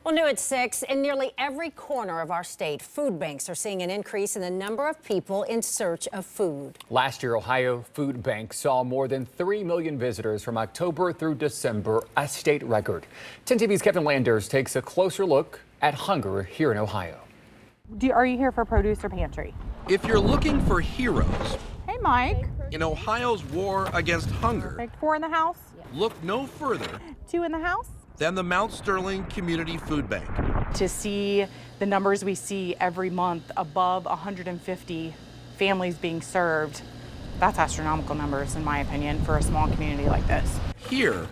Well, new at 6, in nearly every corner of our state, food banks are seeing an increase in the number of people in search of food. Last year, Ohio food banks saw more than 3 million visitors from October through December, a state record. 10 TV's Kevin Landers takes a closer look at hunger here in Ohio. Are you here for produce or pantry? If you're looking for heroes Hey, Mike. in Ohio's war against hunger, Like 4 in the house, look no further 2 in the house. than the Mount Sterling Community Food Bank. To see the numbers we see every month, above 150 families being served, that's astronomical numbers in my opinion for a small community like this. Here,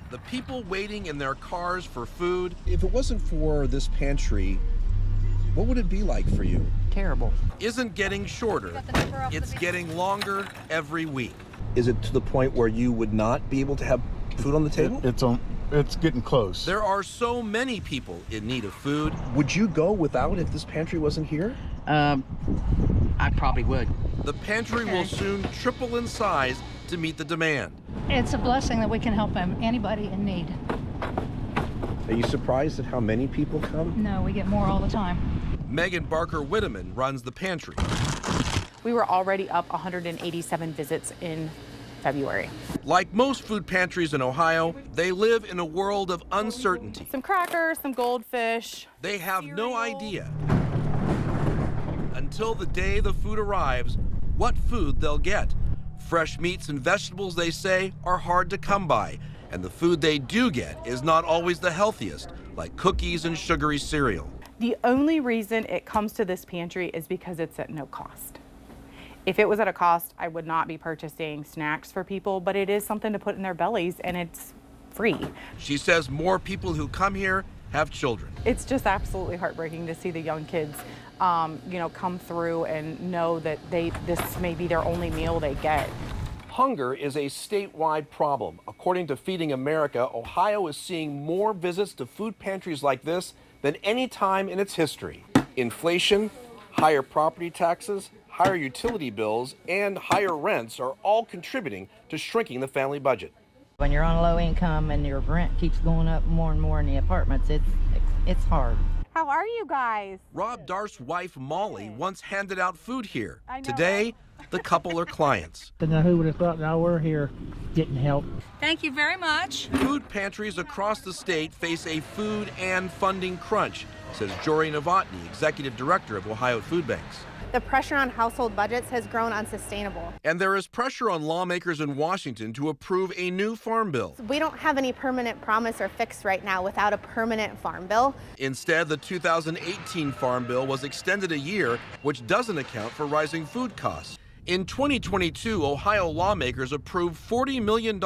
the people waiting in their cars for food. If it wasn't for this pantry, what would it be like for you? Terrible. Isn't getting shorter, it's getting longer every week. Is it to the point where you would not be able to have food on the table? It's getting close. There are so many people in need of food. Would you go without if this pantry wasn't here? I probably would. The pantry will soon triple in size to meet the demand. It's a blessing that we can help anybody in need. Are you surprised at how many people come? No, we get more all the time. Megan Barker-Whitteman runs the pantry. We were already up 187 visits in February. Like most food pantries in Ohio, they live in a world of uncertainty. Some crackers, some goldfish. They have no idea until the day the food arrives what food they'll get. Fresh meats and vegetables, they say, are hard to come by, and the food they do get is not always the healthiest, like cookies and sugary cereal. The only reason it comes to this pantry is because it's at no cost. If it was at a cost, I would not be purchasing snacks for people, but it is something to put in their bellies and it's free. She says more people who come here have children. It's just absolutely heartbreaking to see the young kids, come through and know that this may be their only meal they get. Hunger is a statewide problem. According to Feeding America, Ohio is seeing more visits to food pantries like this than any time in its history. Inflation, higher property taxes, higher utility bills, and higher rents are all contributing to shrinking the family budget. When you're on low income and your rent keeps going up more and more in the apartments, it's hard. How are you guys? Rob Darst's wife, Molly, once handed out food here. I know, Today, the couple are clients. Now, who would have thought now we're here getting help? Thank you very much. Food pantries across the state face a food and funding crunch, says Jory Novotny, executive director of Ohio Food Banks. The pressure on household budgets has grown unsustainable. And there is pressure on lawmakers in Washington to approve a new farm bill. We don't have any permanent promise or fix right now without a permanent farm bill. Instead, the 2018 farm bill was extended a year, which doesn't account for rising food costs. In 2022, Ohio lawmakers approved $40 million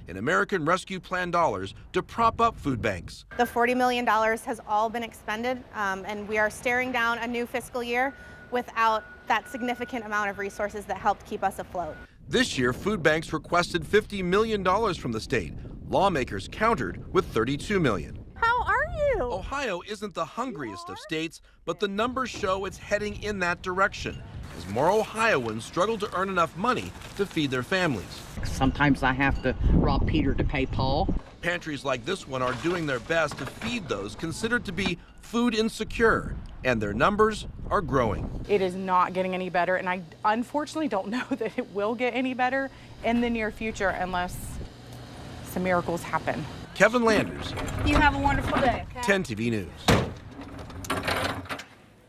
in American Rescue Plan dollars to prop up food banks. The $40 million has all been expended, and we are staring down a new fiscal year without that significant amount of resources that helped keep us afloat. This year, food banks requested $50 million from the state. Lawmakers countered with $32 million. How are you? Ohio isn't the hungriest of states, but the numbers show it's heading in that direction as more Ohioans struggle to earn enough money to feed their families. Sometimes I have to rob Peter to pay Paul. Pantries like this one are doing their best to feed those considered to be food insecure, and their numbers are growing. It is not getting any better, and I unfortunately don't know that it will get any better in the near future unless some miracles happen. Kevin Landers, You have a wonderful day. 10 TV News.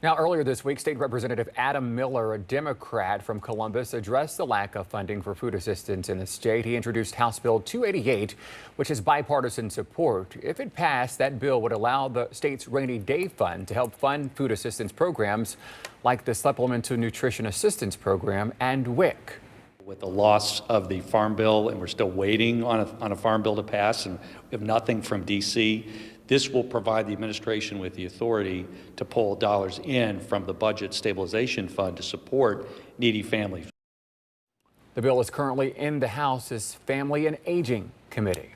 Now, earlier this week, State Representative Adam Miller, a Democrat from Columbus, addressed the lack of funding for food assistance in the state. He introduced House Bill 288, which has bipartisan support. If it passed, that bill would allow the state's rainy day fund to help fund food assistance programs like the Supplemental Nutrition Assistance Program and WIC. With the loss of the farm bill, and we're still waiting on a farm bill to pass, and we have nothing from D.C., this will provide the administration with the authority to pull dollars in from the Budget Stabilization Fund to support needy families. The bill is currently in the House's Family and Aging Committee.